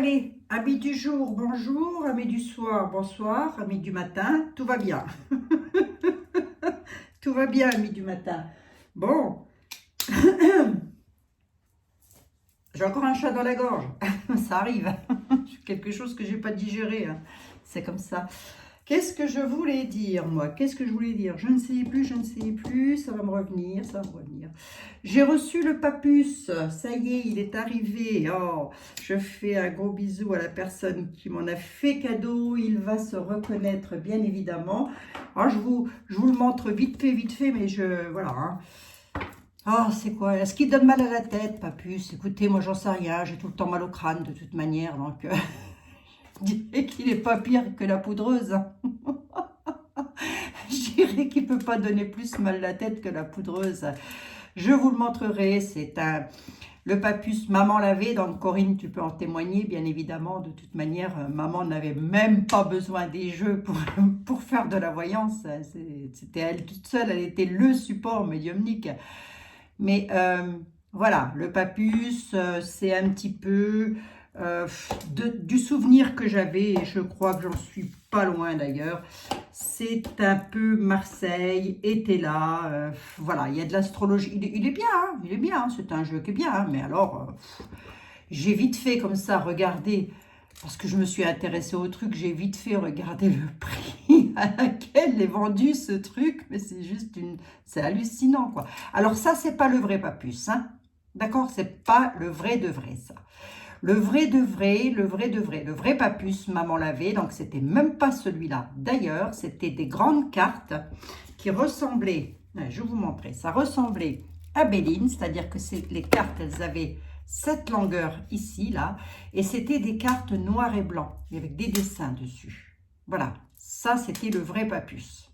Allez, amis du jour, bonjour, amis du soir, bonsoir, amis du matin, tout va bien. Tout va bien, amis du matin. Bon, j'ai encore un chat dans la gorge, ça arrive. Quelque chose que je n'ai pas digéré, hein. C'est comme ça. Qu'est-ce que je voulais dire, moi? Qu'est-ce que je voulais dire? Je ne sais plus, je ne sais plus, ça va me revenir, ça va me revenir. J'ai reçu le papus, ça y est, il est arrivé. Oh, je fais un gros bisou à la personne qui m'en a fait cadeau, il va se reconnaître, bien évidemment. Alors, je vous le montre vite fait, mais voilà, hein. Oh, c'est quoi? Est-ce qu'il donne mal à la tête, papus? Écoutez, moi, j'en sais rien, j'ai tout le temps mal au crâne, de toute manière, donc... Je dirais qu'il n'est pas pire que la poudreuse. Je dirais qu'il ne peut pas donner plus mal la tête que la poudreuse. Je vous le montrerai. C'est le papus maman l'avait. Donc Corinne, tu peux en témoigner, bien évidemment. De toute manière, maman n'avait même pas besoin des jeux pour faire de la voyance. C'était elle toute seule. Elle était le support médiumnique. Mais voilà, le papus, c'est un petit peu... du souvenir que j'avais, et je crois que j'en suis pas loin d'ailleurs, c'est un peu Marseille, était là, voilà, il y a de l'astrologie, il est bien, hein, il est bien, hein, c'est un jeu qui est bien, hein, mais alors, j'ai vite fait comme ça, regardez, parce que je me suis intéressée au truc, j'ai vite fait regarder le prix à laquelle est vendu ce truc, mais c'est juste c'est hallucinant, quoi. Alors ça, c'est pas le vrai papus, hein, d'accord, c'est pas le vrai de vrai, ça. Le vrai de vrai, le vrai papus, maman l'avait, donc c'était même pas celui-là. D'ailleurs, c'était des grandes cartes qui ressemblaient, je vais vous montrer, ça ressemblait à Béline, c'est-à-dire que les cartes, elles avaient cette longueur ici, là, et c'était des cartes noires et blancs, avec des dessins dessus. Voilà, ça c'était le vrai papus.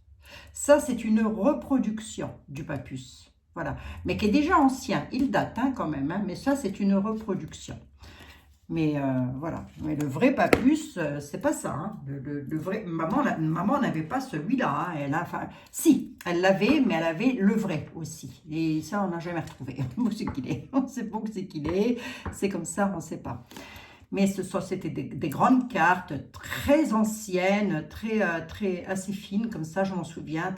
Ça, c'est une reproduction du papus, voilà, mais qui est déjà ancien, il date hein, quand même, hein, mais ça c'est une reproduction. Mais voilà, mais le vrai papus, c'est pas ça. Hein. Le vrai, maman n'avait pas celui-là. Hein. Enfin, si, elle l'avait, mais elle avait le vrai aussi. Et ça, on n'a jamais retrouvé. Où c'est qu'il est? On ne sait pas où c'est qu'il est. C'est comme ça, on ne sait pas. Mais c'était des grandes cartes très anciennes, très assez fines, comme ça, je m'en souviens.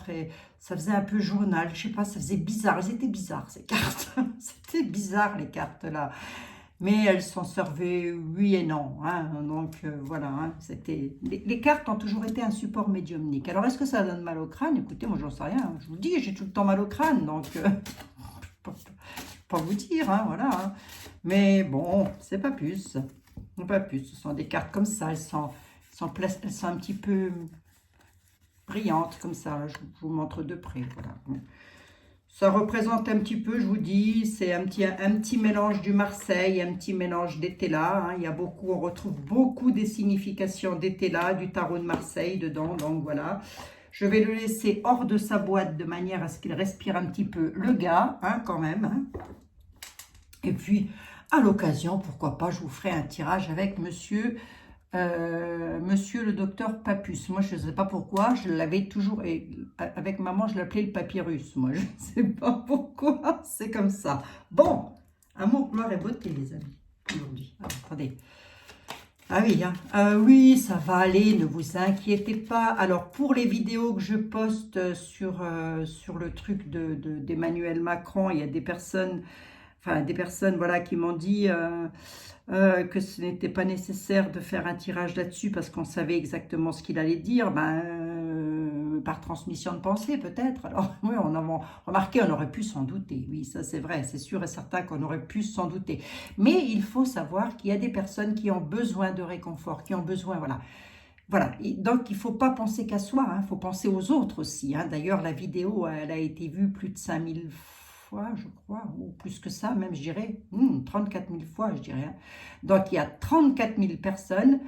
Ça faisait un peu journal, je sais pas, ça faisait bizarre. Elles étaient bizarres, ces cartes. C'était bizarre, les cartes là. Mais elles s'en servaient oui et non. Hein. Donc voilà, hein, les cartes ont toujours été un support médiumnique. Alors est-ce que ça donne mal au crâne? Écoutez, moi j'en sais rien. Je vous dis, j'ai tout le temps mal au crâne, donc je peux pas vous dire, hein, voilà. Hein. Mais bon, c'est pas plus. Pas plus. Ce sont des cartes comme ça. Elles sont un petit peu brillantes comme ça. Là, je vous montre de près. Voilà. Ça représente un petit peu, je vous dis, c'est un petit mélange du Marseille, un petit mélange d'Étela. Hein. Il y a beaucoup, on retrouve beaucoup des significations d'Étela, du tarot de Marseille dedans. Donc voilà, je vais le laisser hors de sa boîte de manière à ce qu'il respire un petit peu le gars, hein, quand même. Hein. Et puis, à l'occasion, pourquoi pas, je vous ferai un tirage avec monsieur le docteur Papus. Moi, je ne sais pas pourquoi, je l'avais toujours, et avec maman, je l'appelais le papyrus. Moi, je ne sais pas pourquoi, c'est comme ça. Bon, amour, gloire et beauté, les amis, aujourd'hui. Attendez. Ah oui, hein. Oui, ça va aller, ne vous inquiétez pas. Alors, pour les vidéos que je poste sur le truc d'Emmanuel Macron, il y a des personnes... Enfin, des personnes voilà, qui m'ont dit que ce n'était pas nécessaire de faire un tirage là-dessus parce qu'on savait exactement ce qu'il allait dire, par transmission de pensée peut-être. Alors oui, on a remarqué, on aurait pu s'en douter. Oui, ça c'est vrai, c'est sûr et certain qu'on aurait pu s'en douter. Mais il faut savoir qu'il y a des personnes qui ont besoin de réconfort, qui ont besoin, voilà. Voilà, et donc il ne faut pas penser qu'à soi, il faut penser aux autres aussi. Hein. D'ailleurs, la vidéo, elle a été vue plus de 5000 fois, je crois, ou plus que ça, même je dirais, 34 000 fois, je dirais. Hein. Donc il y a 34 000 personnes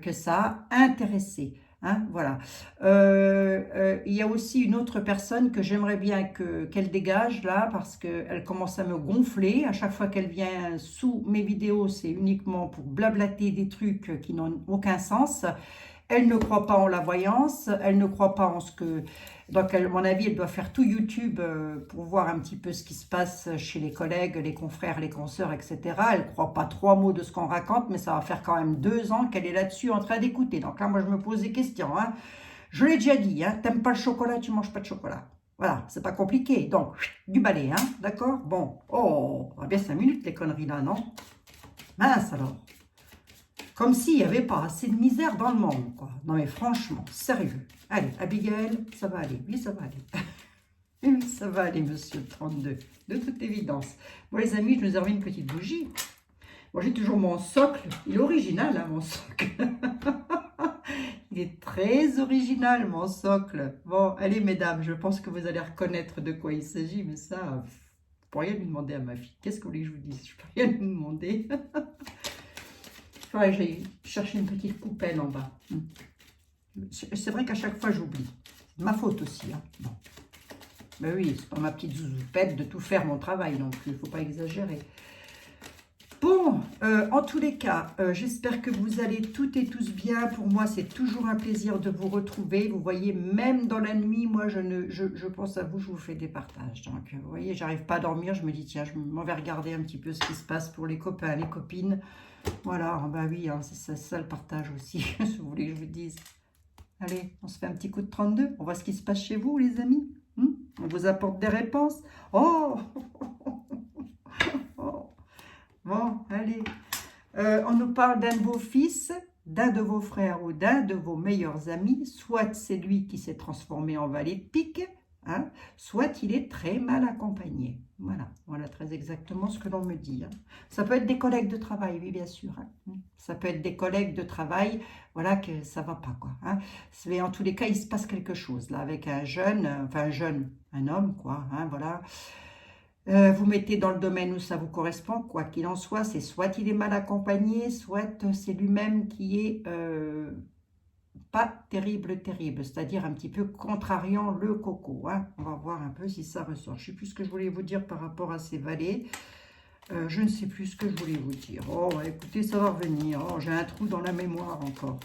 que ça a intéressé. Hein, voilà. Il y a aussi une autre personne que j'aimerais bien qu'elle dégage là parce qu'elle commence à me gonfler. À chaque fois qu'elle vient sous mes vidéos, c'est uniquement pour blablater des trucs qui n'ont aucun sens. Elle ne croit pas en la voyance, elle ne croit pas en ce que... Donc, à mon avis, elle doit faire tout YouTube pour voir un petit peu ce qui se passe chez les collègues, les confrères, les consoeurs, etc. Elle ne croit pas 3 mots de ce qu'on raconte, mais ça va faire quand même 2 ans qu'elle est là-dessus en train d'écouter. Donc là, moi, je me pose des questions. Hein. Je l'ai déjà dit, hein, t'aimes pas le chocolat, tu manges pas de chocolat. Voilà, c'est pas compliqué. Donc, du balai, hein, d'accord? Bon, oh, on va bien 5 minutes les conneries là, non? Mince alors. Comme s'il n'y avait pas assez de misère dans le monde, quoi. Non mais franchement, sérieux. Allez, Abigail, ça va aller. Oui, ça va aller. Oui, ça va aller, monsieur 32. De toute évidence. Bon, les amis, je nous ai remis une petite bougie. Bon, j'ai toujours mon socle. Il est original, hein, mon socle. Il est très original, mon socle. Bon, allez, mesdames, je pense que vous allez reconnaître de quoi il s'agit, mais ça, je ne peux rien lui demander à ma fille. Qu'est-ce que vous voulez que je vous dise? Je ne peux rien lui demander. Ouais, j'ai cherché une petite poubelle en bas. C'est vrai qu'à chaque fois, j'oublie. C'est ma faute aussi. Hein. Bon. Mais oui, c'est pas ma petite zouzoupette de tout faire mon travail non plus. Il ne faut pas exagérer. Bon, en tous les cas, j'espère que vous allez toutes et tous bien. Pour moi, c'est toujours un plaisir de vous retrouver. Vous voyez, même dans la nuit, moi, je pense à vous, je vous fais des partages. Donc, vous voyez, j'arrive pas à dormir. Je me dis, tiens, je m'en vais regarder un petit peu ce qui se passe pour les copains, les copines. Voilà, bah oui, hein, c'est ça le partage aussi, si vous voulez que je vous dise. Allez, on se fait un petit coup de 32. On voit ce qui se passe chez vous, les amis. On vous apporte des réponses. Oh, oh. Bon, allez. On nous parle d'un de vos fils, d'un de vos frères ou d'un de vos meilleurs amis. Soit c'est lui qui s'est transformé en valet de pique, hein, soit il est très mal accompagné. Voilà, voilà très exactement ce que l'on me dit. Hein. Ça peut être des collègues de travail, oui, bien sûr. Hein. Ça peut être des collègues de travail, voilà, que ça va pas, quoi. Hein. Mais en tous les cas, il se passe quelque chose, là, avec un jeune, un homme, quoi, hein, voilà. Vous mettez dans le domaine où ça vous correspond, quoi qu'il en soit, c'est soit il est mal accompagné, soit c'est lui-même qui est pas terrible, c'est-à-dire un petit peu contrariant le coco. Hein. On va voir un peu si ça ressort. Je ne sais plus ce que je voulais vous dire par rapport à ces valets. Je ne sais plus ce que je voulais vous dire. Oh, écoutez, ça va revenir. Oh, j'ai un trou dans la mémoire encore.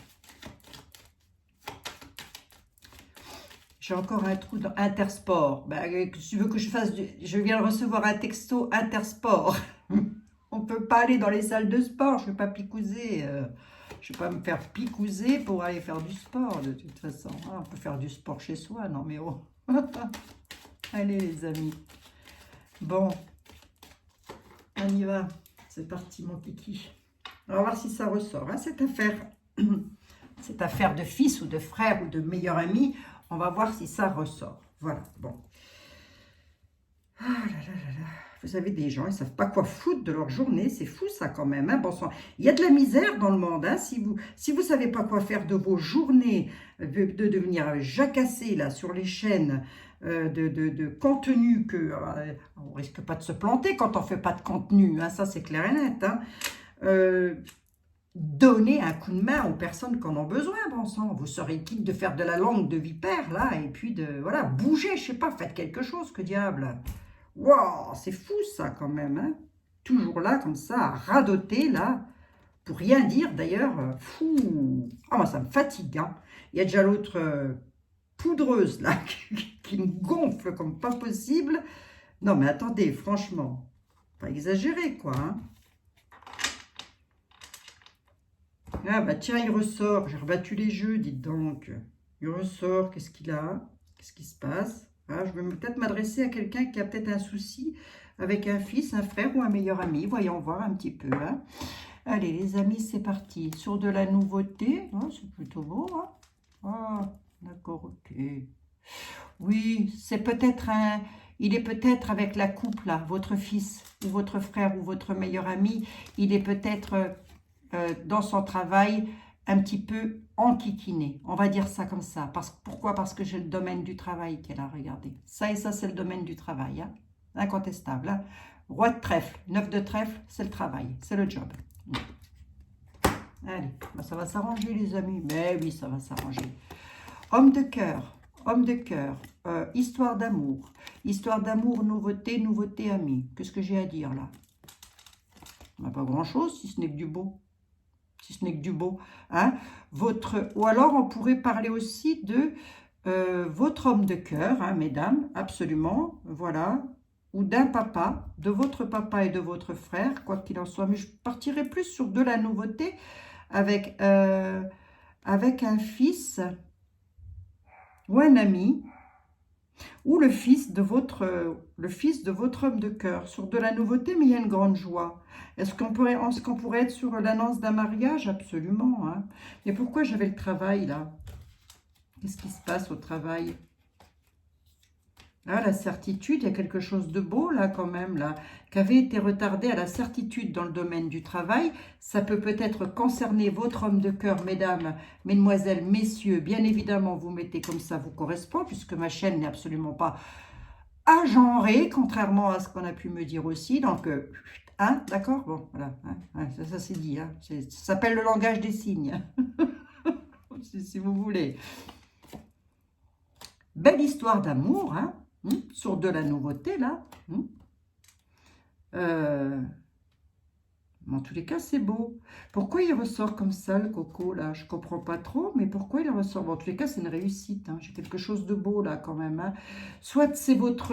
J'ai encore un trou dans Intersport. Ben, tu veux que je fasse Je viens de recevoir un texto Intersport. On ne peut pas aller dans les salles de sport. Je ne vais pas picouser. Je ne vais pas me faire picouser pour aller faire du sport, de toute façon. Ah, on peut faire du sport chez soi. Non, mais oh. Allez, les amis. Bon. On y va. C'est parti, mon kiki. On va voir si ça ressort. Hein, cette affaire de fils ou de frère ou de meilleur ami. On va voir si ça ressort. Voilà, bon. Ah là là là là. Vous savez, des gens, ils ne savent pas quoi foutre de leur journée. C'est fou, ça, quand même. Hein. Bon sang. Il y a de la misère dans le monde. Hein. Si vous ne savez pas quoi faire de vos journées, de devenir jacassé, là, sur les chaînes de contenu, on risque pas de se planter quand on ne fait pas de contenu. Hein. Ça, c'est clair et net. Hein. Donnez un coup de main aux personnes qui en ont besoin, bon sang. Vous serez quitte de faire de la langue de vipère, là, et puis voilà, bougez, je sais pas, faites quelque chose, que diable. Waouh, c'est fou, ça, quand même, hein. Toujours là, comme ça, à radoter, là, pour rien dire, d'ailleurs, fou. Ah, moi, ça me fatigue, hein. Il y a déjà l'autre poudreuse, là, qui me gonfle comme pas possible. Non, mais attendez, franchement, pas exagérer, quoi, hein. Ah bah tiens, il ressort. J'ai rebattu les jeux, dites donc. Il ressort, qu'est-ce qu'il a? Qu'est-ce qui se passe? Ah, je vais peut-être m'adresser à quelqu'un qui a peut-être un souci avec un fils, un frère ou un meilleur ami. Voyons voir un petit peu. Hein. Allez, les amis, c'est parti. Sur de la nouveauté. Oh, c'est plutôt beau. Hein. Ah, d'accord, ok. Oui, c'est peut-être un... Il est peut-être avec la couple, là, votre fils ou votre frère ou votre meilleur ami. Il est peut-être... dans son travail, un petit peu enquiquiné. On va dire ça comme ça. Pourquoi? Parce que j'ai le domaine du travail qu'elle a regardé. Ça et ça, c'est le domaine du travail. Hein? Incontestable. Hein? Roi de trèfle, 9 de trèfle, c'est le travail, c'est le job. Allez, bah ça va s'arranger, les amis. Mais oui, ça va s'arranger. Homme de cœur, histoire d'amour. Histoire d'amour, nouveauté, nouveauté, ami. Qu'est-ce que j'ai à dire là? Pas grand-chose, si ce n'est que du beau. si ce n'est que du beau. Hein. Ou alors, on pourrait parler aussi de votre homme de cœur, hein, mesdames, absolument, voilà, ou d'un papa, de votre papa et de votre frère, quoi qu'il en soit. Mais je partirais plus sur de la nouveauté avec, avec un fils ou un ami, ou le fils de votre homme de cœur, sur de la nouveauté, mais il y a une grande joie. Est-ce qu'on pourrait être sur l'annonce d'un mariage? Absolument. Hein. Mais pourquoi j'avais le travail, là? Qu'est-ce qui se passe au travail? Là, la certitude, il y a quelque chose de beau, là, quand même, là, qui avait été retardé à la certitude dans le domaine du travail. Ça peut peut-être concerner votre homme de cœur, mesdames, mesdemoiselles, messieurs. Bien évidemment, vous mettez comme ça vous correspond, puisque ma chaîne n'est absolument pas agenrée, contrairement à ce qu'on a pu me dire aussi. Donc, hein, d'accord? Bon, voilà, hein, ça c'est dit. Hein, ça s'appelle le langage des signes, si vous voulez. Belle histoire d'amour, hein? Sur de la nouveauté, là. En tous les cas, c'est beau. Pourquoi il ressort comme ça, le coco, là? Je comprends pas trop, mais pourquoi il ressort? Bon, en tous les cas, c'est une réussite. Hein. J'ai quelque chose de beau, là, quand même. Hein. Soit c'est votre...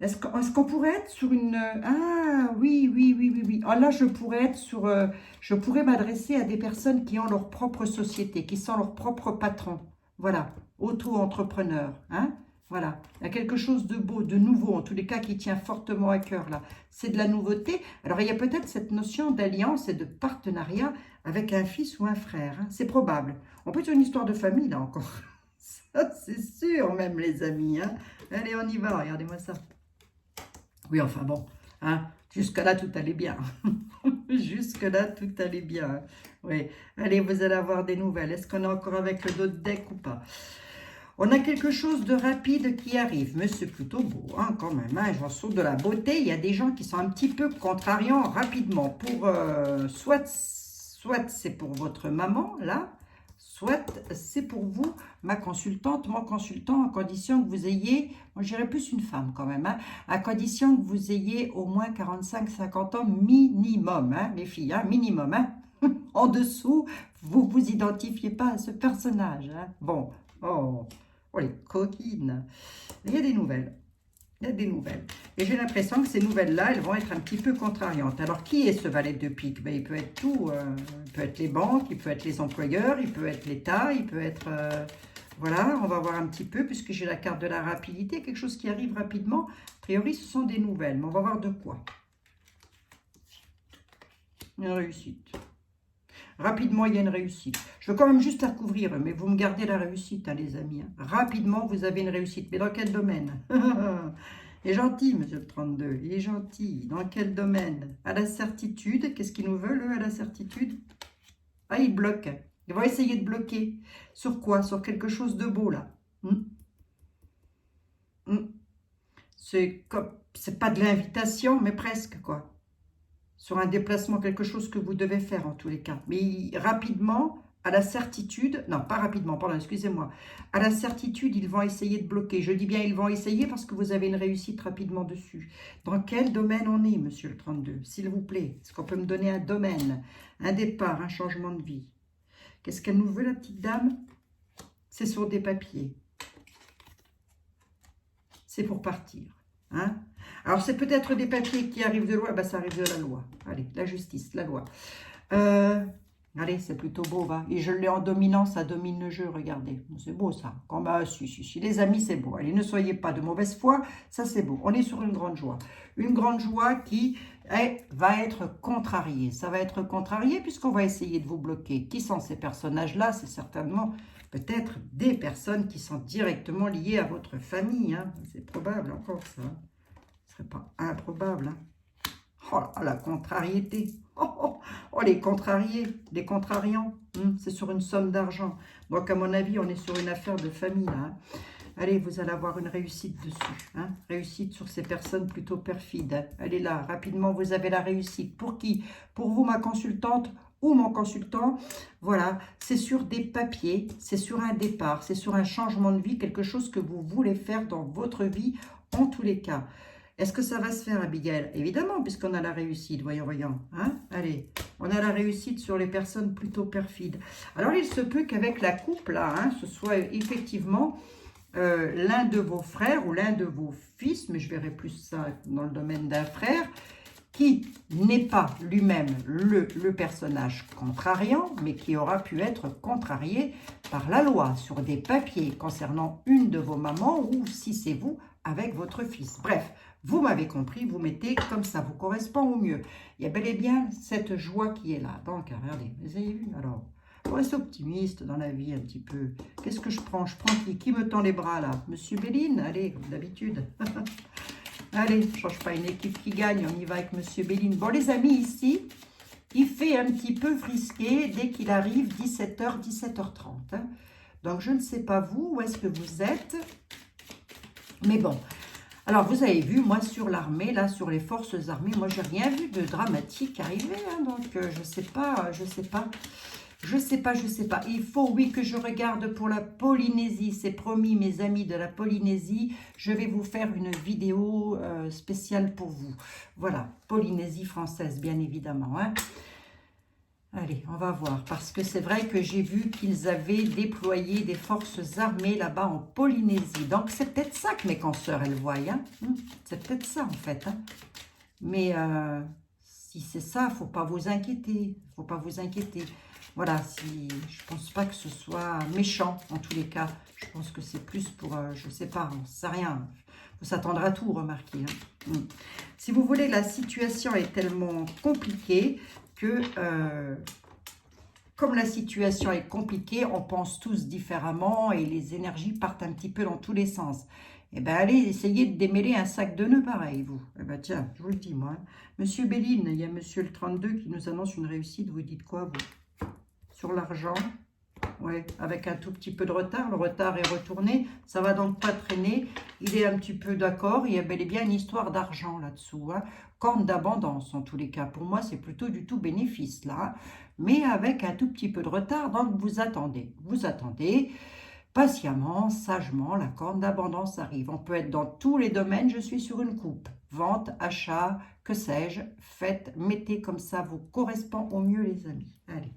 Est-ce qu'on pourrait être sur une... Ah, oui, oui, oui, oui, oui. Ah, là, je pourrais être sur... je pourrais m'adresser à des personnes qui ont leur propre société, qui sont leurs propres patrons. Voilà, auto-entrepreneurs, hein. Voilà, il y a quelque chose de beau, de nouveau, en tous les cas, qui tient fortement à cœur, là. C'est de la nouveauté. Alors, il y a peut-être cette notion d'alliance et de partenariat avec un fils ou un frère. Hein. C'est probable. On peut être une histoire de famille, là, encore. Ça, c'est sûr, même, les amis. Hein. Allez, on y va, regardez-moi ça. Oui, enfin, bon, hein. Jusque-là, tout allait bien. Jusque-là, tout allait bien. Oui, allez, vous allez avoir des nouvelles. Est-ce qu'on est encore avec le dos de deck ou pas? On a quelque chose de rapide qui arrive, mais c'est plutôt beau, hein, quand même. Hein, j'en sors de la beauté. Il y a des gens qui sont un petit peu contrariants rapidement. Pour soit c'est pour votre maman, là, soit c'est pour vous, ma consultante, mon consultant, à condition que vous ayez, moi je dirais plus une femme quand même, hein, à condition que vous ayez au moins 45-50 ans minimum, hein, les filles, hein, minimum. Hein. En dessous, vous vous identifiez pas à ce personnage. Hein. Bon, oh les coquines. Il y a des nouvelles. Il y a des nouvelles. Et j'ai l'impression que ces nouvelles-là, elles vont être un petit peu contrariantes. Alors, qui est ce valet de pique? Ben, il peut être tout. Il peut être les banques, il peut être les employeurs, il peut être l'État, il peut être... voilà, on va voir un petit peu, puisque j'ai la carte de la rapidité, quelque chose qui arrive rapidement. A priori, ce sont des nouvelles, mais on va voir de quoi. Une réussite. Rapidement, il y a une réussite. Je veux quand même juste la couvrir, mais vous me gardez la réussite, hein, les amis. Hein. Rapidement, vous avez une réussite. Mais dans quel domaine? Il est gentil, monsieur le 32. Il est gentil. Dans quel domaine? À la certitude. Qu'est-ce qu'ils nous veulent, eux, à la certitude? Ah, ils bloquent. Ils vont essayer de bloquer. Sur quoi? Sur quelque chose de beau, là. C'est pas de l'invitation, mais presque, quoi. Sur un déplacement, quelque chose que vous devez faire en tous les cas. Mais rapidement, à la certitude, non pas rapidement, pardon, excusez-moi, à la certitude, ils vont essayer de bloquer. Je dis bien ils vont essayer parce que vous avez une réussite rapidement dessus. Dans quel domaine on est, monsieur le 32? S'il vous plaît, est-ce qu'on peut me donner un domaine, un départ, un changement de vie? Qu'est-ce qu'elle nous veut, la petite dame? C'est sur des papiers. C'est pour partir. Hein? Alors, c'est peut-être des papiers qui arrivent de loi. Ben, ça arrive de la loi. Allez, la justice, la loi. Allez, c'est plutôt beau, va. Et je l'ai en dominant, ça domine le jeu, regardez. C'est beau, ça. Si. Les amis, c'est beau. Allez, ne soyez pas de mauvaise foi. Ça, c'est beau. On est sur une grande joie. Une grande joie qui va être contrariée. Ça va être contrarié puisqu'on va essayer de vous bloquer. Qui sont ces personnages-là? C'est certainement... peut-être des personnes qui sont directement liées à votre famille. Hein. C'est probable encore ça. Ce serait pas improbable. Hein. Oh la contrariété. Oh, les contrariés, les contrariants. C'est sur une somme d'argent. Donc à mon avis, on est sur une affaire de famille. Là, hein. Allez, vous allez avoir une réussite dessus. Hein. Réussite sur ces personnes plutôt perfides. Hein. Allez là, rapidement, vous avez la réussite. Pour qui? Pour vous, ma consultante ou mon consultant. Voilà, c'est sur des papiers, c'est sur un départ, c'est sur un changement de vie, quelque chose que vous voulez faire dans votre vie, en tous les cas. Est-ce que ça va se faire, Abigail? Évidemment, puisqu'on a la réussite. Voyons. Hein? Allez, On a la réussite sur les personnes plutôt perfides. Alors, il se peut qu'avec la coupe, là, hein, ce soit effectivement l'un de vos frères ou l'un de vos fils, mais je verrai plus ça dans le domaine d'un frère, qui n'est pas lui-même le personnage contrariant, mais qui aura pu être contrarié par la loi sur des papiers concernant une de vos mamans ou si c'est vous avec votre fils. Bref, vous m'avez compris, vous mettez comme ça, vous correspond au mieux. Il y a bel et bien cette joie qui est là. Donc, regardez, vous avez vu, alors, on reste optimiste dans la vie un petit peu. Qu'est-ce que je prends? Je prends qui me tend les bras là? Monsieur Béline, allez, comme d'habitude. Allez, je ne change pas une équipe qui gagne, on y va avec Monsieur Béline. Bon, les amis, ici, il fait un petit peu frisqué dès qu'il arrive 17h, 17h30. Hein. Donc, je ne sais pas vous, où est-ce que vous êtes. Mais bon, alors vous avez vu, moi, sur l'armée, là, sur les forces armées, moi, j'ai rien vu de dramatique arriver. Hein, donc, je sais pas. Il faut, oui, que je regarde pour la Polynésie. C'est promis, mes amis de la Polynésie. Je vais vous faire une vidéo spéciale pour vous. Voilà, Polynésie française, bien évidemment. Hein. Allez, on va voir. Parce que c'est vrai que j'ai vu qu'ils avaient déployé des forces armées là-bas en Polynésie. Donc, c'est peut-être ça que mes consoeurs, elles voient. Hein. C'est peut-être ça, en fait. Hein. Mais si c'est ça, il ne faut pas vous inquiéter. Il ne faut pas vous inquiéter. Voilà, si, je ne pense pas que ce soit méchant, en tous les cas. Je pense que c'est plus pour, je ne sais pas, on ne sait rien. Il faut s'attendre à tout, remarquez. Hein. Si vous voulez, la situation est tellement compliquée que, comme la situation est compliquée, on pense tous différemment et les énergies partent un petit peu dans tous les sens. Eh bien, allez, essayez de démêler un sac de nœuds pareil, vous. Eh bien, tiens, je vous le dis, moi. Hein. Monsieur Béline, il y a Monsieur le 32 qui nous annonce une réussite. Vous dites quoi, vous? Sur l'argent, ouais, avec un tout petit peu de retard. Le retard est retourné, ça va donc pas traîner. Il est un petit peu d'accord, il y a bel et bien une histoire d'argent là-dessous. Hein. Corne d'abondance en tous les cas. Pour moi, c'est plutôt du tout bénéfice là. Hein. Mais avec un tout petit peu de retard, donc vous attendez. Vous attendez patiemment, sagement, la corne d'abondance arrive. On peut être dans tous les domaines, je suis sur une coupe. Vente, achat, que sais-je, faites, mettez comme ça, vous correspond au mieux les amis. Allez.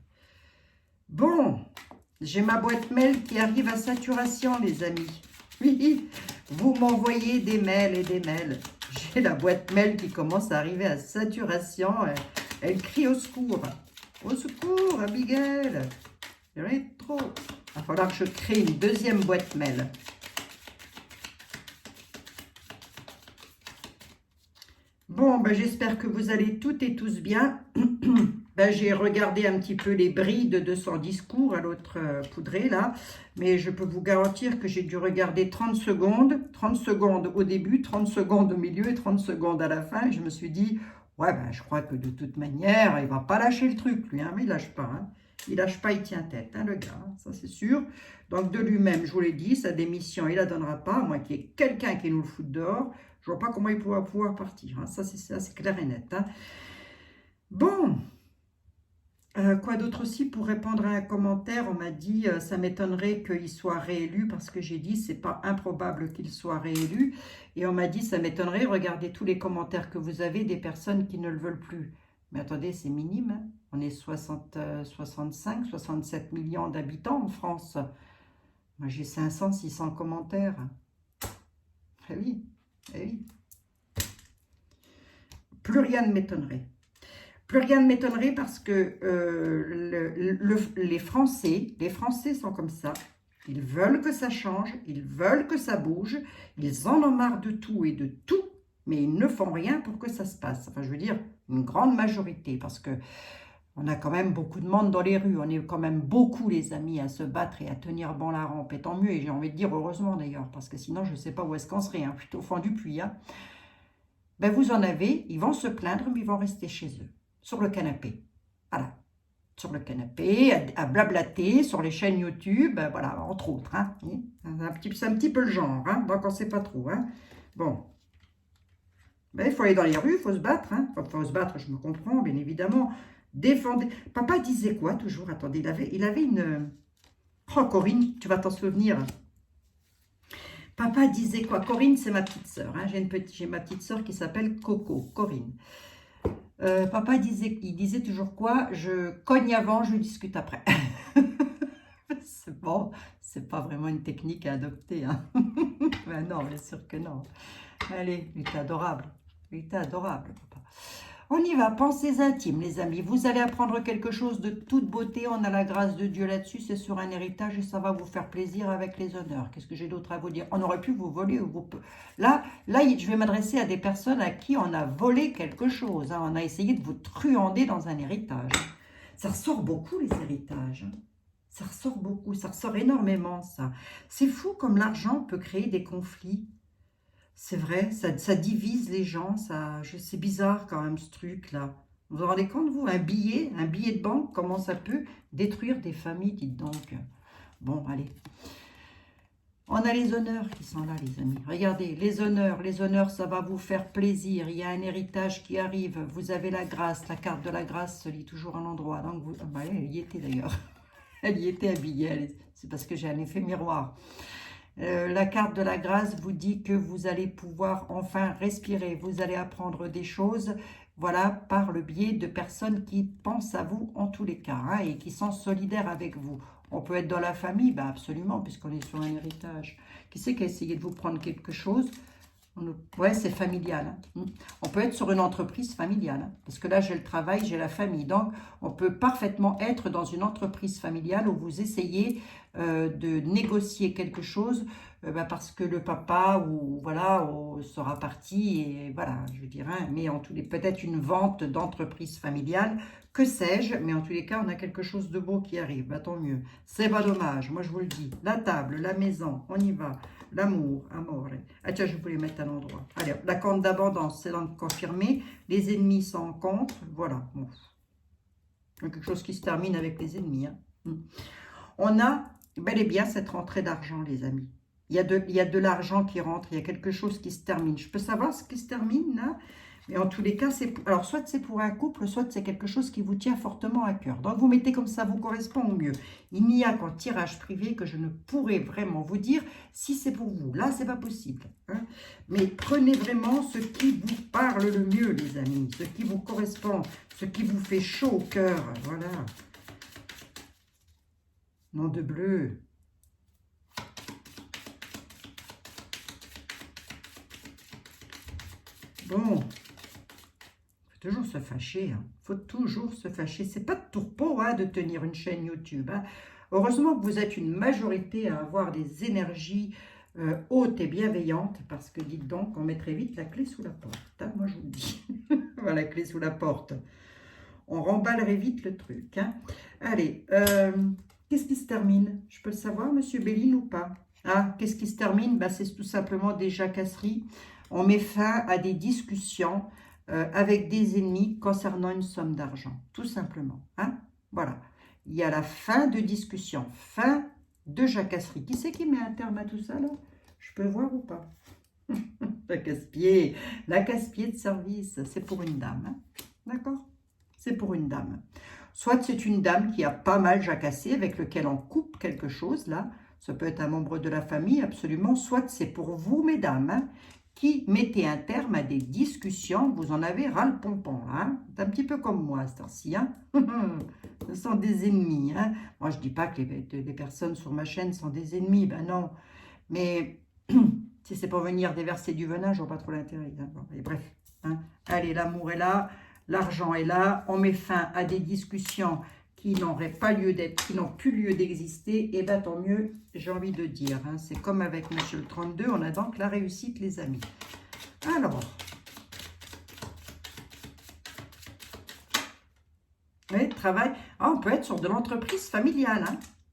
Bon, j'ai ma boîte mail qui arrive à saturation, les amis. Oui, vous m'envoyez des mails et des mails. J'ai la boîte mail qui commence à arriver à saturation. Elle crie au secours. Au secours, Abigail. Il y en a trop. Il va falloir que je crée une deuxième boîte mail. Bon, ben, j'espère que vous allez toutes et tous bien. Ben, j'ai regardé un petit peu les brides de son discours à l'autre poudré, là. Mais je peux vous garantir que j'ai dû regarder 30 secondes. 30 secondes au début, 30 secondes au milieu et 30 secondes à la fin. Et je me suis dit, ouais, ben, je crois que de toute manière, il ne va pas lâcher le truc, lui. Hein, mais il ne lâche pas. Hein. Il lâche pas, il tient tête, hein, le gars. Ça, c'est sûr. Donc, de lui-même, je vous l'ai dit, sa démission, il ne la donnera pas. À moins qu'il y ait quelqu'un qui nous le foute dehors. Je ne vois pas comment il pourra pouvoir partir. Hein. Ça, c'est clair et net. Hein. Bon. Quoi d'autre aussi pour répondre à un commentaire, on m'a dit ça m'étonnerait qu'il soit réélu parce que j'ai dit c'est pas improbable qu'il soit réélu et on m'a dit ça m'étonnerait, regardez tous les commentaires que vous avez des personnes qui ne le veulent plus. Mais attendez, c'est minime, hein. On est 65, 67 millions d'habitants en France. Moi j'ai 500, 600 commentaires. Eh oui, eh oui. Plus rien ne m'étonnerait. Plus rien ne m'étonnerait parce que les Français sont comme ça. Ils veulent que ça change, ils veulent que ça bouge. Ils en ont marre de tout et de tout, mais ils ne font rien pour que ça se passe. Enfin, je veux dire, une grande majorité parce que on a quand même beaucoup de monde dans les rues. On est quand même beaucoup, les amis, à se battre et à tenir bon la rampe. Et tant mieux, et j'ai envie de dire heureusement d'ailleurs, parce que sinon, je ne sais pas où est-ce qu'on serait, hein, plutôt au fond du puits. Hein. Ben, vous en avez, ils vont se plaindre, mais ils vont rester chez eux. Sur le canapé, voilà, sur le canapé, à blablater, sur les chaînes YouTube, voilà, entre autres, hein. C'est un petit peu le genre, hein, donc on ne sait pas trop, hein. Bon, ben, il faut aller dans les rues, il faut se battre, hein, il faut se battre, je me comprends, bien évidemment, défendre, papa disait quoi, toujours, attendez, il avait une, oh Corinne, tu vas t'en souvenir, papa disait quoi, Corinne c'est ma petite sœur, hein, j'ai ma petite sœur qui s'appelle Coco, Corinne. Papa disait, il disait toujours quoi? Je cogne avant, je discute après. C'est bon, c'est pas vraiment une technique à adopter, hein. Ben non, bien sûr que non. Allez, il est adorable. Il est adorable, papa. On y va, pensées intimes, les amis. Vous allez apprendre quelque chose de toute beauté. On a la grâce de Dieu là-dessus. C'est sur un héritage et ça va vous faire plaisir avec les honneurs. Qu'est-ce que j'ai d'autre à vous dire? On aurait pu vous voler ou vous... Là, je vais m'adresser à des personnes à qui on a volé quelque chose, hein. On a essayé de vous truander dans un héritage. Ça ressort beaucoup, les héritages, hein. Ça ressort beaucoup, ça ressort énormément, ça. C'est fou comme l'argent peut créer des conflits. C'est vrai, ça divise les gens, c'est bizarre quand même ce truc-là. Vous vous rendez compte, vous, un billet de banque, comment ça peut détruire des familles, dites donc. Bon, allez. On a les honneurs qui sont là, les amis. Regardez, les honneurs, ça va vous faire plaisir. Il y a un héritage qui arrive. Vous avez la grâce, la carte de la grâce se lit toujours à l'endroit. Donc, elle y était d'ailleurs. Elle y était habillée. C'est parce que j'ai un effet miroir. La carte de la grâce vous dit que vous allez pouvoir enfin respirer. Vous allez apprendre des choses, voilà, par le biais de personnes qui pensent à vous en tous les cas, hein, et qui sont solidaires avec vous. On peut être dans la famille, ben absolument, puisqu'on est sur un héritage. Qui c'est qui a essayé de vous prendre quelque chose? Ouais, c'est familial, hein. On peut être sur une entreprise familiale, hein, parce que là, j'ai le travail, j'ai la famille. Donc, on peut parfaitement être dans une entreprise familiale où vous essayez de négocier quelque chose parce que le papa ou voilà sera parti et voilà, je dirais, mais en tous les peut-être une vente d'entreprise familiale, que sais-je, mais en tous les cas, on a quelque chose de beau qui arrive, bah, tant mieux. C'est pas dommage, moi je vous le dis. La table, la maison, on y va. L'amour, amore. Ah tiens, je voulais mettre à l'endroit. Allez, la corde d'abondance, c'est donc confirmé. Les ennemis sont en contre. Voilà. Bon. Quelque chose qui se termine avec les ennemis, hein. On a bel et bien cette rentrée d'argent, les amis. Il y a de l'argent qui rentre, il y a quelque chose qui se termine. Je peux savoir ce qui se termine, là? Mais en tous les cas, alors soit c'est pour un couple, soit c'est quelque chose qui vous tient fortement à cœur. Donc vous mettez comme ça vous correspond au mieux. Il n'y a qu'en tirage privé que je ne pourrai vraiment vous dire si c'est pour vous. Là, c'est pas possible, hein. Mais prenez vraiment ce qui vous parle le mieux, les amis. Ce qui vous correspond, ce qui vous fait chaud au cœur. Voilà. Nom de bleu. Bon. Toujours se fâcher, hein. Faut toujours se fâcher. C'est pas de tourpeau, hein, de tenir une chaîne YouTube, hein. Heureusement que vous êtes une majorité à avoir des énergies hautes et bienveillantes, parce que dites donc, on mettrait vite la clé sous la porte, hein, moi je vous le dis. Voilà, la clé sous la porte. On remballerait vite le truc, hein. Allez, qu'est-ce qui se termine? Je peux le savoir, Monsieur Béline, ou pas? Ah, qu'est-ce qui se termine? Ben, c'est tout simplement des jacasseries. On met fin à des discussions avec des ennemis concernant une somme d'argent, tout simplement, hein. Voilà, il y a la fin de discussion, fin de jacasserie. Qui c'est qui met un terme à tout ça, là? Je peux voir ou pas? La casse-pied de service, c'est pour une dame, hein. D'accord? C'est pour une dame. Soit c'est une dame qui a pas mal jacassé, avec lequel on coupe quelque chose, là. Ça peut être un membre de la famille, absolument. Soit c'est pour vous, mesdames, hein, qui mettez un terme à des discussions. Vous en avez ras le pompon, hein. C'est un petit peu comme moi, cette heure-ci, hein. Ce sont des ennemis, hein. Moi, je ne dis pas que les personnes sur ma chaîne sont des ennemis, ben non. Mais si c'est pour venir déverser du venin, je vois pas trop l'intérêt, hein. Bon, et bref, hein. Allez, l'amour est là. L'argent est là, on met fin à des discussions qui n'auraient pas lieu d'être, qui n'ont plus lieu d'exister, et bien tant mieux, j'ai envie de dire, hein. C'est comme avec Monsieur le 32, on a donc la réussite, les amis. Alors, oui, travail, ah, on peut être sur de l'entreprise familiale,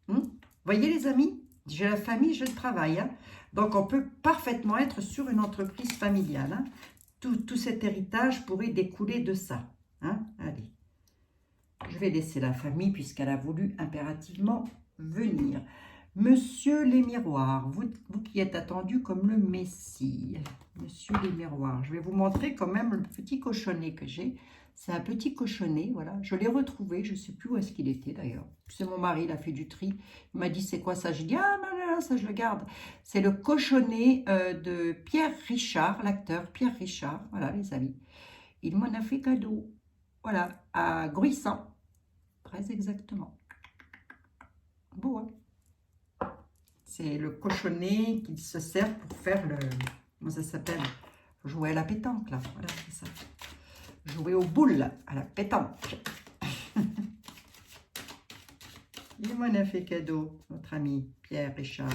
hein. Voyez les amis, j'ai la famille, j'ai le travail, hein. Donc on peut parfaitement être sur une entreprise familiale, hein. Tout cet héritage pourrait découler de ça, hein. Allez, je vais laisser la famille puisqu'elle a voulu impérativement venir. Monsieur les miroirs, vous qui êtes attendu comme le Messie. Monsieur les miroirs, je vais vous montrer quand même le petit cochonnet que j'ai. C'est un petit cochonnet, voilà. Je l'ai retrouvé, je ne sais plus où est-ce qu'il était d'ailleurs. C'est mon mari, il a fait du tri. Il m'a dit, c'est quoi ça? Je dis, ah, non, ça je le garde. C'est le cochonnet de Pierre Richard, l'acteur Pierre Richard. Voilà, les amis. Il m'en a fait cadeau. Voilà, à Gruissant. Très exactement. Beau, hein? C'est le cochonnet qui se sert pour faire le... Comment ça s'appelle? Jouer à la pétanque, là. Voilà, c'est ça. Jouer aux boules, à la pétanque. Il m'en a fait cadeau, notre ami Pierre Richard.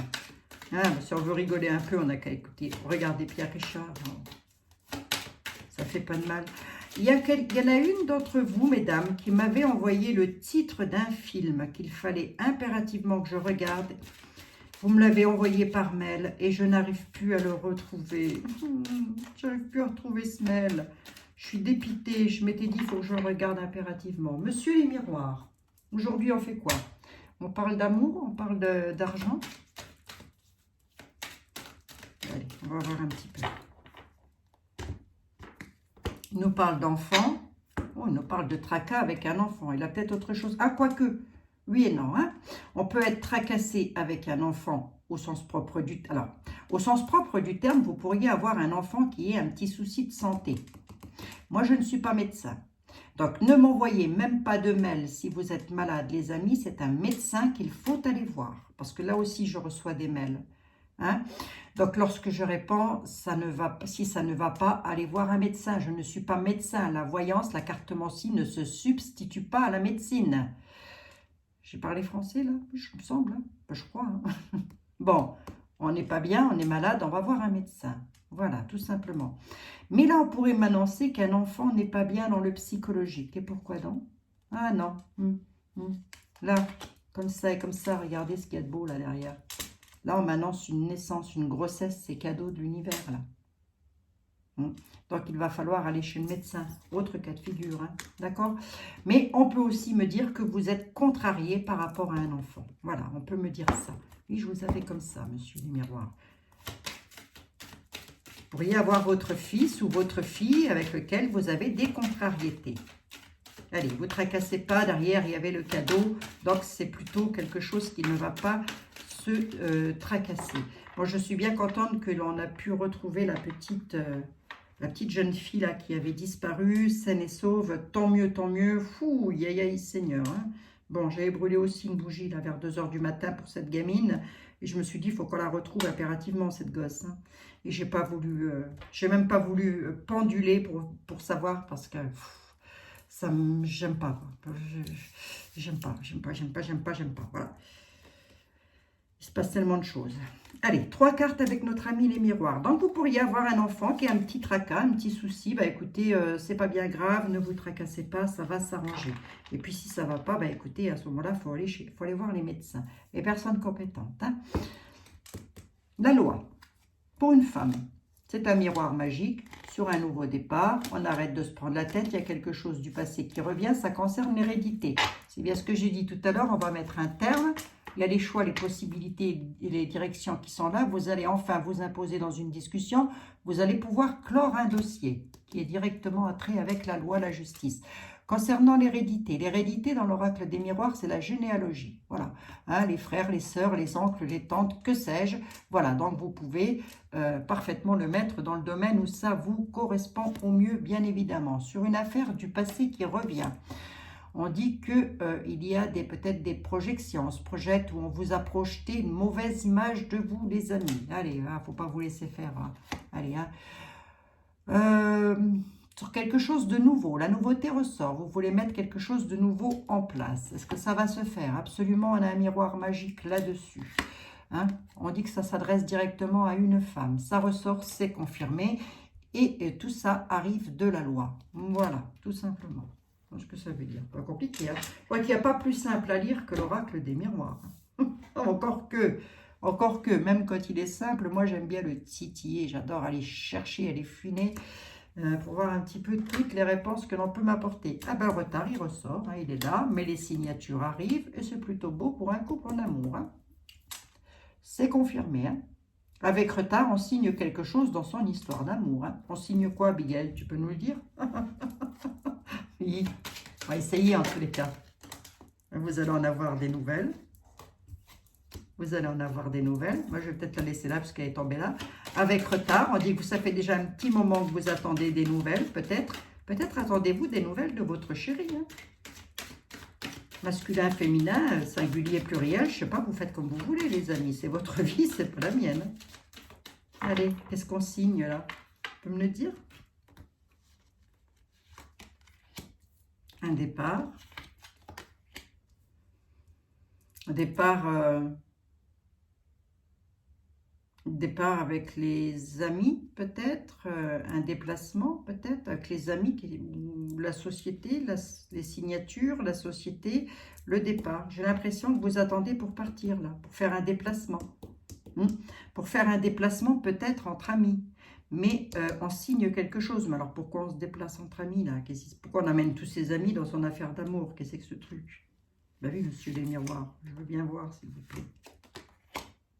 Ah, si on veut rigoler un peu, on n'a qu'à écouter. Regardez Pierre Richard. Ça fait pas de mal. Il y en a une d'entre vous, mesdames, qui m'avait envoyé le titre d'un film qu'il fallait impérativement que je regarde. Vous me l'avez envoyé par mail et je n'arrive plus à le retrouver. Je n'arrive plus à retrouver ce mail. Je suis dépitée. Je m'étais dit, il faut que je le regarde impérativement. Monsieur les miroirs, aujourd'hui, on fait quoi? On parle d'amour, on parle d'argent. Allez, on va voir un petit peu. Il nous parle d'enfant. Oh, il nous parle de tracas avec un enfant. Il a peut-être autre chose. Ah, quoique, oui et non. Hein. On peut être tracassé avec un enfant au sens propre du terme. Alors, au sens propre du terme, vous pourriez avoir un enfant qui ait un petit souci de santé. Moi, je ne suis pas médecin. Donc, ne m'envoyez même pas de mail si vous êtes malade, les amis. C'est un médecin qu'il faut aller voir. Parce que là aussi, je reçois des mails. Hein? Donc, lorsque je réponds, si ça ne va pas, allez voir un médecin. Je ne suis pas médecin. La voyance, la cartomancie ne se substitue pas à la médecine. J'ai parlé français, là? Je me semble. Hein? Je crois. Hein? Bon, on n'est pas bien, on est malade, on va voir un médecin. Voilà, tout simplement. Mais là, on pourrait m'annoncer qu'un enfant n'est pas bien dans le psychologique. Et pourquoi donc? Ah non. Là, comme ça et comme ça, regardez ce qu'il y a de beau là derrière. Là, on m'annonce une naissance, une grossesse, c'est cadeau de l'univers, là. Donc, il va falloir aller chez le médecin. Autre cas de figure, hein, d'accord? Mais on peut aussi me dire que vous êtes contrarié par rapport à un enfant. Voilà, on peut me dire ça. Oui, je vous avais comme ça, monsieur les miroirs. Vous pourriez avoir votre fils ou votre fille avec lequel vous avez des contrariétés. Allez, vous ne tracassez pas, derrière il y avait le cadeau, donc c'est plutôt quelque chose qui ne va pas se tracasser. Moi, je suis bien contente que l'on a pu retrouver la petite jeune fille là qui avait disparu, saine et sauve, tant mieux, tant mieux. Fou, yaï, Seigneur. Hein. Bon, j'avais brûlé aussi une bougie là vers 2 h du matin pour cette gamine, et je me suis dit, il faut qu'on la retrouve impérativement, cette gosse. Hein. Et j'ai pas voulu, j'ai même pas voulu penduler pour savoir, parce que ça, j'aime pas. J'aime pas. Voilà. Il se passe tellement de choses. Allez, 3 cartes avec notre ami les miroirs. Donc, vous pourriez avoir un enfant qui a un petit tracas, un petit souci. Bah, écoutez, c'est pas bien grave, ne vous tracassez pas, ça va s'arranger. Et puis, si ça va pas, bah, écoutez, à ce moment-là, il faut aller voir les médecins, les personnes compétentes. Hein. La loi, pour une femme, c'est un miroir magique sur un nouveau départ. On arrête de se prendre la tête, il y a quelque chose du passé qui revient, ça concerne l'hérédité. C'est bien ce que j'ai dit tout à l'heure, on va mettre un terme. Il y a les choix, les possibilités et les directions qui sont là. Vous allez enfin vous imposer dans une discussion. Vous allez pouvoir clore un dossier qui est directement attrait avec la loi, la justice. Concernant l'hérédité dans l'oracle des miroirs, c'est la généalogie. Voilà, hein, les frères, les sœurs, les oncles, les tantes, que sais-je. Voilà, donc vous pouvez parfaitement le mettre dans le domaine où ça vous correspond au mieux, bien évidemment. Sur une affaire du passé qui revient. On dit qu'il y a peut-être des projections. On se projette où on vous a projeté une mauvaise image de vous, les amis. Allez, il ne faut pas vous laisser faire. Hein. Allez, hein. Sur quelque chose de nouveau. La nouveauté ressort. Vous voulez mettre quelque chose de nouveau en place. Est-ce que ça va se faire? Absolument, on a un miroir magique là-dessus. Hein. On dit que ça s'adresse directement à une femme. Ça ressort, c'est confirmé. Et tout ça arrive de la loi. Voilà, tout simplement. Ce que ça veut dire, pas compliqué. Hein. Je crois qu'il n'y a pas plus simple à lire que l'oracle des miroirs. encore que, même quand il est simple, moi j'aime bien le titiller. J'adore aller chercher, aller funer pour voir un petit peu toutes les réponses que l'on peut m'apporter. Ah ben, le retard, il ressort, hein, il est là, mais les signatures arrivent et c'est plutôt beau pour un couple en amour. Hein. C'est confirmé. Hein. Avec retard, on signe quelque chose dans son histoire d'amour. Hein. On signe quoi, Abigail? Tu peux nous le dire? Oui, on va essayer en tous les cas. Vous allez en avoir des nouvelles. Vous allez en avoir des nouvelles. Moi, je vais peut-être la laisser là parce qu'elle est tombée là. Avec retard, on dit que ça fait déjà un petit moment que vous attendez des nouvelles, peut-être. Peut-être attendez-vous des nouvelles de votre chéri. Hein. Masculin, féminin, singulier, pluriel, je sais pas, vous faites comme vous voulez les amis. C'est votre vie, c'est pas la mienne. Allez, qu'est-ce qu'on signe là? Tu peux me le dire? Un départ. Un départ avec les amis, peut-être, un déplacement, peut-être, avec les amis, ou la société, les signatures, la société, le départ. J'ai l'impression que vous attendez pour partir, là, pour faire un déplacement. Pour faire un déplacement, peut-être, entre amis. Mais on signe quelque chose. Mais alors, pourquoi on se déplace entre amis, là? Pourquoi on amène tous ses amis dans son affaire d'amour? Qu'est-ce que c'est que ce truc? Bah oui, monsieur les miroirs, je veux bien voir, s'il vous plaît.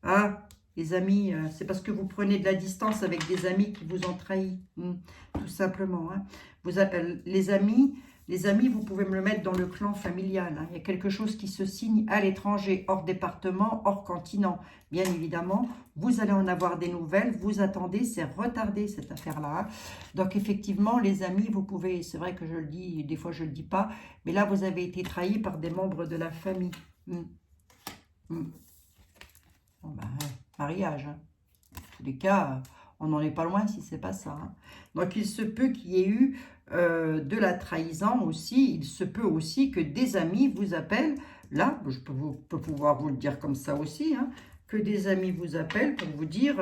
Ah, les amis, c'est parce que vous prenez de la distance avec des amis qui vous ont trahi, tout simplement. Hein. Les amis, vous pouvez me le mettre dans le clan familial. Hein. Il y a quelque chose qui se signe à l'étranger, hors département, hors continent. Bien évidemment, vous allez en avoir des nouvelles, vous attendez, c'est retardé cette affaire-là. Hein. Donc effectivement, les amis, vous pouvez, c'est vrai que je le dis, des fois je ne le dis pas, mais là vous avez été trahi par des membres de la famille. Bon, ben, mariage. Hein. Dans tous les cas, on n'en est pas loin si c'est pas ça. Hein. Donc, il se peut qu'il y ait eu de la trahison aussi. Il se peut aussi que des amis vous appellent. Là, je peux pouvoir vous le dire comme ça aussi. Hein, que des amis vous appellent pour vous dire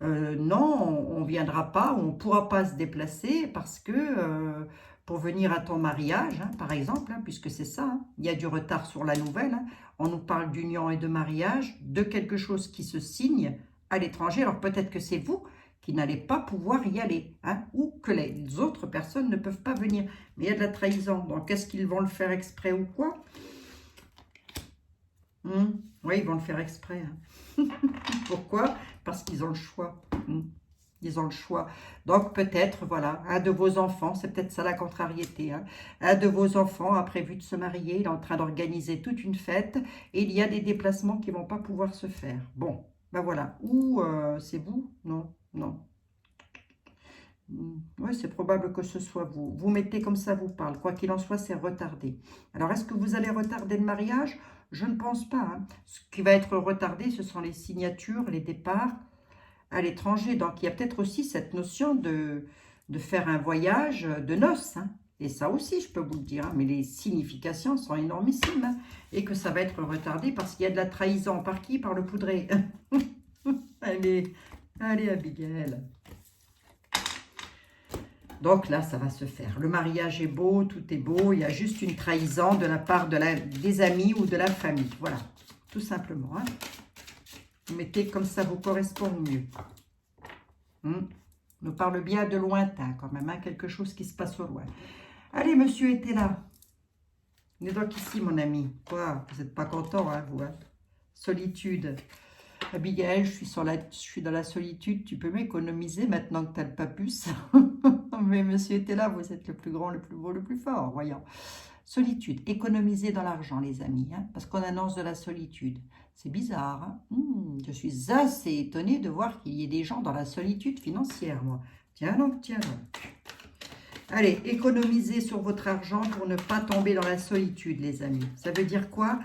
non, on ne viendra pas, on ne pourra pas se déplacer parce que pour venir à ton mariage, hein, par exemple, hein, puisque c'est ça, hein, il y a du retard sur la nouvelle. Hein, on nous parle d'union et de mariage, de quelque chose qui se signe à l'étranger. Alors peut-être que c'est vous qui n'allez pas pouvoir y aller, hein, ou que les autres personnes ne peuvent pas venir. Mais il y a de la trahison. Donc est-ce qu'ils vont le faire exprès ou quoi? Oui, ils vont le faire exprès. Hein. Pourquoi? Parce qu'ils ont le choix. Ils ont le choix. Donc peut-être, voilà, un de vos enfants, c'est peut-être ça la contrariété, hein, un de vos enfants a prévu de se marier, il est en train d'organiser toute une fête, et il y a des déplacements qui ne vont pas pouvoir se faire. Bon, ben voilà. Ou c'est vous? Non, non. Oui, c'est probable que ce soit vous. Vous mettez comme ça vous parle. Quoi qu'il en soit, c'est retardé. Alors, est-ce que vous allez retarder le mariage? Je ne pense pas. Hein. Ce qui va être retardé, ce sont les signatures, les départs à l'étranger. Donc, il y a peut-être aussi cette notion de faire un voyage de noces. Hein. Et ça aussi, je peux vous le dire. Hein. Mais les significations sont énormissimes. Hein. Et que ça va être retardé parce qu'il y a de la trahison. Par qui? Par le poudré. Allez, allez, Abigail. Donc là, ça va se faire. Le mariage est beau, tout est beau. Il y a juste une trahison de la part des amis ou de la famille. Voilà, tout simplement. Hein. Vous mettez comme ça vous correspond mieux. On nous parle bien de lointain quand même. Hein, quelque chose qui se passe au loin. Allez, monsieur était là. On est donc ici, mon ami. Quoi? Vous n'êtes pas content, hein, vous. Hein? Solitude. Abigail, je suis dans la solitude. Tu peux m'économiser maintenant que tu as le papuce. Mais monsieur était là, vous êtes le plus grand, le plus beau, le plus fort, voyons. Solitude, économiser dans l'argent, les amis, hein, parce qu'on annonce de la solitude. C'est bizarre, hein. Je suis assez étonnée de voir qu'il y ait des gens dans la solitude financière, moi. Tiens donc, tiens donc. Allez, économisez sur votre argent pour ne pas tomber dans la solitude, les amis. Ça veut dire quoi?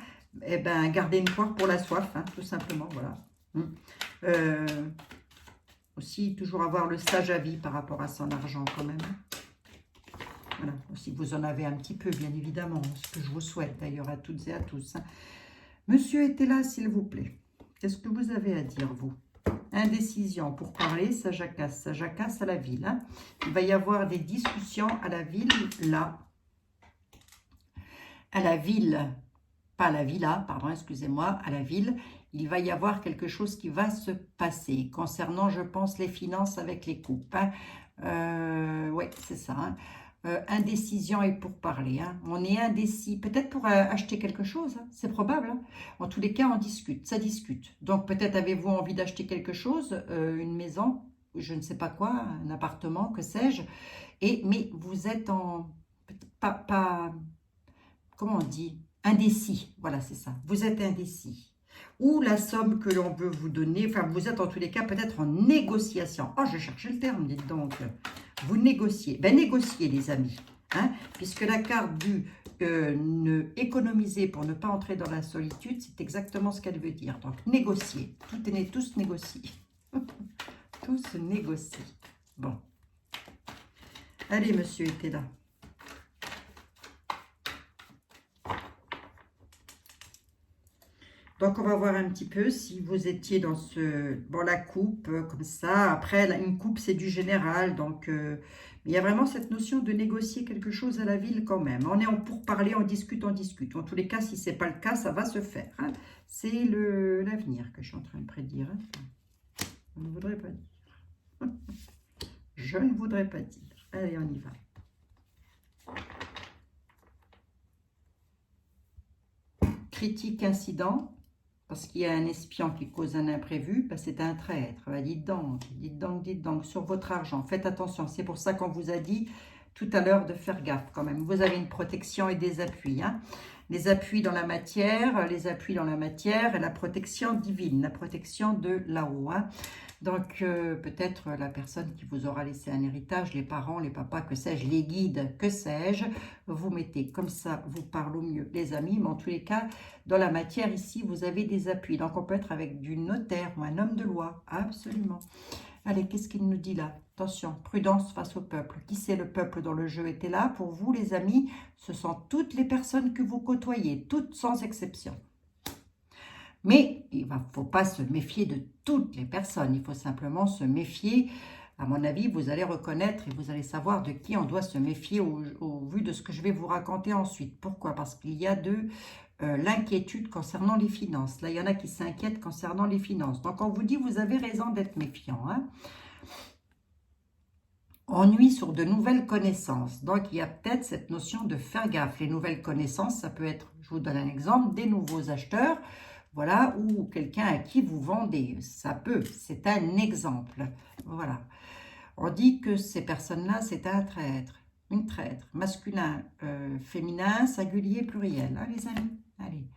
Eh bien, gardez une poire pour la soif, hein, tout simplement, voilà. Aussi, toujours avoir le sage avis par rapport à son argent, quand même. Voilà, si vous en avez un petit peu, bien évidemment, ce que je vous souhaite, d'ailleurs, à toutes et à tous. Hein. Monsieur était là, s'il vous plaît. Qu'est-ce que vous avez à dire, vous? Indécision pour parler, ça jacasse à la ville. Hein. Il va y avoir des discussions à la ville, là. À la ville, pas à la villa, pardon, excusez-moi, à la ville. Il va y avoir quelque chose qui va se passer concernant, je pense, les finances avec les coupes. Hein. Oui, c'est ça. Hein. Indécision et pour parler. Hein. On est indécis, peut-être pour acheter quelque chose, hein. C'est probable. Hein. En tous les cas, on discute, ça discute. Donc peut-être avez-vous envie d'acheter quelque chose, une maison, je ne sais pas quoi, un appartement, que sais-je. Mais vous êtes en... pas comment on dit? Indécis, voilà, c'est ça. Vous êtes indécis. Ou la somme que l'on veut vous donner, enfin, vous êtes en tous les cas peut-être en négociation. Oh, je cherchais le terme, dites donc. vous négociez. Ben, négociez, les amis. Hein, puisque la carte du ne économiser pour ne pas entrer dans la solitude, c'est exactement ce qu'elle veut dire. Donc, négocier. Tous négocient. Tout se négocie. Bon. Allez, monsieur était là. Donc, on va voir un petit peu si vous étiez dans la coupe, comme ça. Après, une coupe, c'est du général. Donc, il y a vraiment cette notion de négocier quelque chose à la ville quand même. On est en pourparler, on discute, on discute. En tous les cas, si ce n'est pas le cas, ça va se faire. Hein. C'est l'avenir que je suis en train de prédire. Hein. Je ne voudrais pas dire. Je ne voudrais pas dire. Allez, on y va. Critique incident. Parce qu'il y a un espion qui cause un imprévu, ben c'est un traître. Ben dites donc, sur votre argent. Faites attention. C'est pour ça qu'on vous a dit tout à l'heure de faire gaffe quand même. Vous avez une protection et des appuis. Hein. Les appuis dans la matière, et la protection divine, la protection de là-haut. Hein. Donc, peut-être la personne qui vous aura laissé un héritage, les parents, les papas, que sais-je, les guides, que sais-je, vous mettez comme ça, vous parle au mieux, les amis. Mais en tous les cas, dans la matière, ici, vous avez des appuis. Donc, on peut être avec du notaire ou un homme de loi, absolument. Allez, qu'est-ce qu'il nous dit là? Attention, prudence face au peuple. Qui c'est le peuple dont le jeu était là? Pour vous, les amis, ce sont toutes les personnes que vous côtoyez, toutes sans exception. Mais il ne faut pas se méfier de toutes les personnes. Il faut simplement se méfier. À mon avis, vous allez reconnaître et vous allez savoir de qui on doit se méfier au vu de ce que je vais vous raconter ensuite. Pourquoi? Parce qu'il y a de l'inquiétude concernant les finances. Là, il y en a qui s'inquiètent concernant les finances. Donc, on vous dit, vous avez raison d'être méfiant. Hein? Ennui sur de nouvelles connaissances. Donc, il y a peut-être cette notion de faire gaffe. Les nouvelles connaissances, ça peut être, je vous donne un exemple, des nouveaux acheteurs, voilà, ou quelqu'un à qui vous vendez. Ça peut, c'est un exemple. Voilà. On dit que ces personnes-là, c'est un traître, une traître, masculin, féminin, singulier, pluriel. Hein, les amis? Allez.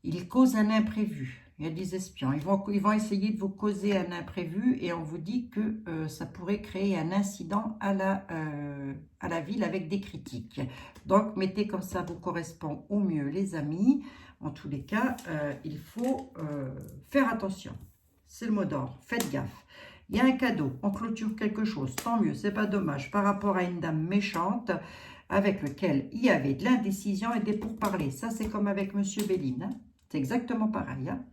Ils causent un imprévu. Il y a des espions. Ils vont essayer de vous causer un imprévu et on vous dit que ça pourrait créer un incident à la ville avec des critiques. Donc, mettez comme ça vous correspond au mieux, les amis. En tous les cas, il faut faire attention. C'est le mot d'ordre. Faites gaffe. Il y a un cadeau. On clôture quelque chose. Tant mieux, c'est pas dommage. Par rapport à une dame méchante avec lequel il y avait de l'indécision et des pourparlers. Ça, c'est comme avec Monsieur Béline. Hein. C'est exactement pareil. Hein.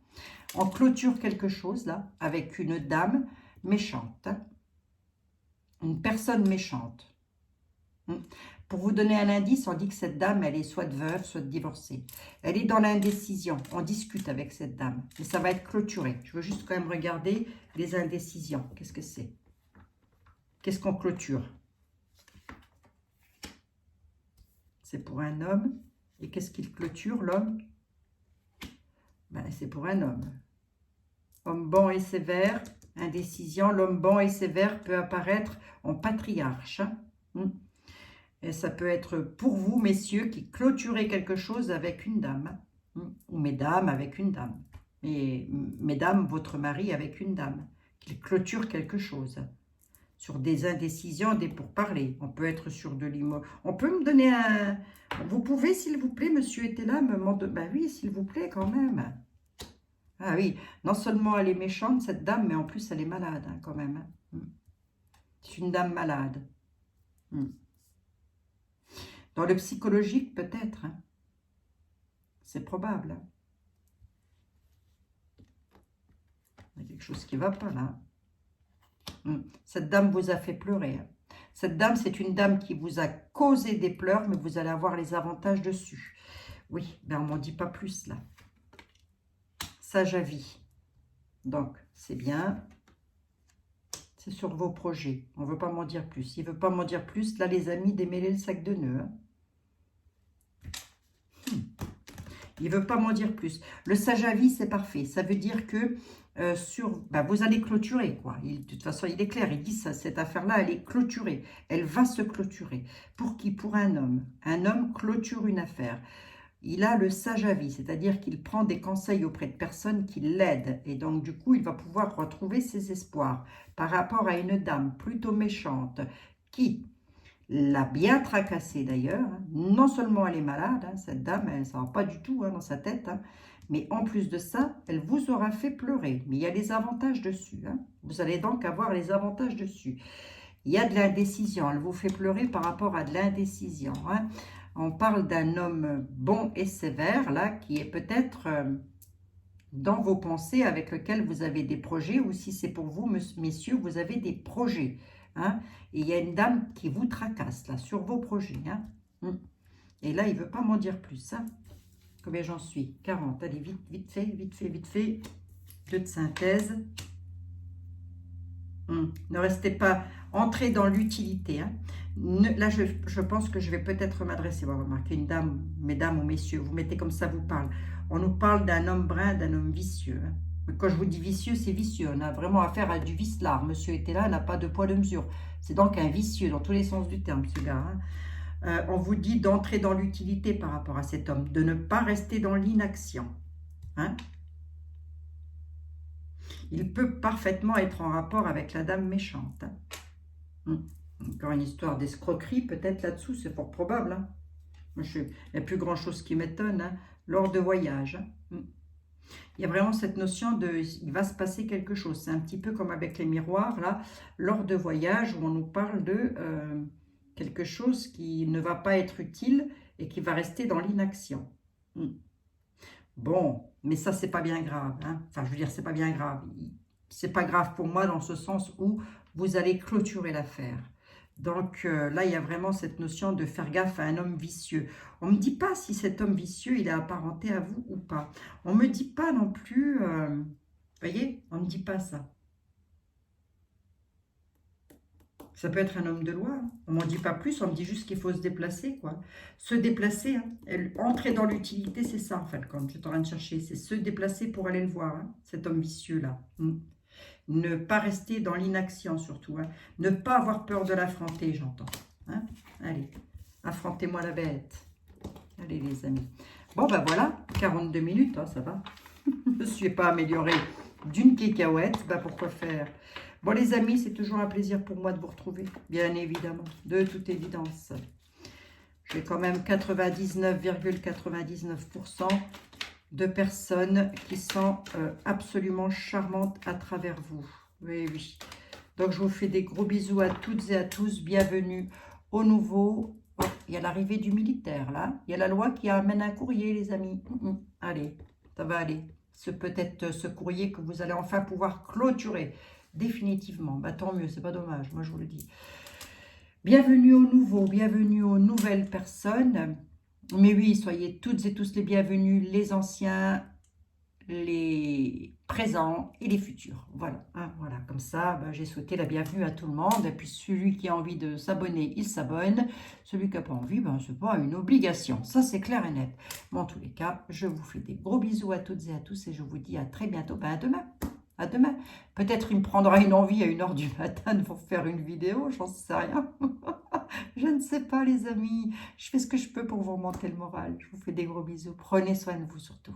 On clôture quelque chose, là, avec une dame méchante. Hein. Une personne méchante. Pour vous donner un indice, on dit que cette dame, elle est soit veuve, soit divorcée. Elle est dans l'indécision. On discute avec cette dame. Mais ça va être clôturé. Je veux juste quand même regarder les indécisions. Qu'est-ce que c'est? Qu'est-ce qu'on clôture? C'est pour un homme. Et qu'est-ce qu'il clôture, l'homme? Ben, c'est pour un homme. Homme bon et sévère, indécision. L'homme bon et sévère peut apparaître en patriarche. Hein. Et ça peut être pour vous, messieurs, qui clôturez quelque chose avec une dame. Ou mesdames avec une dame. Et mesdames, votre mari avec une dame. Qu'il clôture quelque chose. Sur des indécisions, des pourparlers. On peut être sur de l'immobilier. On peut me donner un... Vous pouvez, s'il vous plaît, monsieur était là, me demander... Ben oui, s'il vous plaît, quand même. Ah oui, non seulement elle est méchante, cette dame, mais en plus, elle est malade, hein, quand même. Hein. C'est une dame malade. Dans le psychologique, peut-être. Hein. C'est probable. Hein. Il y a quelque chose qui ne va pas, là. Cette dame vous a fait pleurer. Hein. Cette dame, c'est une dame qui vous a causé des pleurs, mais vous allez avoir les avantages dessus. Oui, ben on m'en dit pas plus, là. Sage avis. Donc, c'est bien. C'est sur vos projets. On ne veut pas m'en dire plus. Il ne veut pas m'en dire plus. Là, les amis, démêlez le sac de nœuds. Hein. Il ne veut pas m'en dire plus. Le sage avis, c'est parfait. Ça veut dire que vous allez clôturer, quoi. De toute façon, il est clair. Il dit ça, cette affaire-là, elle est clôturée. Elle va se clôturer. Pour qui? Pour un homme. Un homme clôture une affaire. Il a le sage avis, c'est-à-dire qu'il prend des conseils auprès de personnes qui l'aident. Et donc, du coup, il va pouvoir retrouver ses espoirs par rapport à une dame plutôt méchante qui l'a bien tracassée d'ailleurs. Hein. Non seulement elle est malade, hein, cette dame, elle, ça ne va pas du tout hein, dans sa tête, hein, mais en plus de ça, elle vous aura fait pleurer. Mais il y a des avantages dessus. Hein. Vous allez donc avoir les avantages dessus. Il y a de l'indécision, elle vous fait pleurer par rapport à de l'indécision. Hein. On parle d'un homme bon et sévère, là, qui est peut-être dans vos pensées, avec lequel vous avez des projets, ou si c'est pour vous, messieurs, vous avez des projets. Hein. Et il y a une dame qui vous tracasse, là, sur vos projets. Hein. Et là, il ne veut pas m'en dire plus. Hein. Combien j'en suis? 40. Allez, vite, vite fait, vite fait, vite fait. 2 de synthèse. Ne restez pas entrés dans l'utilité. Hein. Là, je pense que je vais peut-être m'adresser. On va marquer une dame, mesdames ou messieurs. Vous mettez comme ça vous parle. On nous parle d'un homme brun, d'un homme vicieux. Hein. Quand je vous dis vicieux, c'est vicieux. On a vraiment affaire à du vicelard. Monsieur était là, n'a pas de poids de mesure. C'est donc un vicieux dans tous les sens du terme, ce gars. Hein. On vous dit d'entrer dans l'utilité par rapport à cet homme, de ne pas rester dans l'inaction. Hein. Il peut parfaitement être en rapport avec la dame méchante. Hein. Encore une histoire d'escroquerie, peut-être là-dessous, c'est fort probable. Hein. Il n'y a plus grand-chose qui m'étonne. Hein. Lors de voyage. Hein. Il y a vraiment cette notion de il va se passer quelque chose. C'est un petit peu comme avec les miroirs, là, lors de voyage, où on nous parle de quelque chose qui ne va pas être utile et qui va rester dans l'inaction. Bon, mais ça, c'est pas bien grave. Hein. Enfin, je veux dire, c'est pas bien grave. C'est pas grave pour moi dans ce sens où vous allez clôturer l'affaire. Donc là, il y a vraiment cette notion de faire gaffe à un homme vicieux. On ne me dit pas si cet homme vicieux, il est apparenté à vous ou pas. On ne me dit pas non plus, vous voyez, on ne me dit pas ça. Ça peut être un homme de loi. Hein. On ne m'en dit pas plus, on me dit juste qu'il faut se déplacer, quoi. Se déplacer, hein. Entrer dans l'utilité, c'est ça, en fait, quand je suis en train de chercher. C'est se déplacer pour aller le voir, hein, cet homme vicieux-là. Ne pas rester dans l'inaction, surtout. Hein. Ne pas avoir peur de l'affronter, j'entends. Hein. Allez, affrontez-moi la bête. Allez, les amis. Bon, ben voilà, 42 minutes, hein, ça va. Je ne suis pas améliorée d'une cacahuète. Ben, pourquoi faire? Bon, les amis, c'est toujours un plaisir pour moi de vous retrouver, bien évidemment, de toute évidence. J'ai quand même 99,99% de personnes qui sont absolument charmantes à travers vous. Oui, oui. Donc, je vous fais des gros bisous à toutes et à tous. Bienvenue au nouveau. Oh, il y a l'arrivée du militaire, là. Il y a la loi qui amène un courrier, les amis. Allez, ça va aller. C'est peut-être ce courrier que vous allez enfin pouvoir clôturer. Définitivement, bah, tant mieux, c'est pas dommage, moi je vous le dis. Bienvenue aux nouveaux, bienvenue aux nouvelles personnes. Mais oui, soyez toutes et tous les bienvenus, les anciens, les présents et les futurs. Voilà, hein, voilà. Comme ça, bah, j'ai souhaité la bienvenue à tout le monde. Et puis celui qui a envie de s'abonner, il s'abonne. Celui qui n'a pas envie, ben, ce n'est pas une obligation. Ça, c'est clair et net. Mais en tous les cas, je vous fais des gros bisous à toutes et à tous et je vous dis à très bientôt. Ben, à demain. À demain. Peut-être il me prendra une envie à 1 h du matin de vous faire une vidéo, j'en sais rien. Je ne sais pas, les amis. Je fais ce que je peux pour vous remonter le moral. Je vous fais des gros bisous. Prenez soin de vous surtout.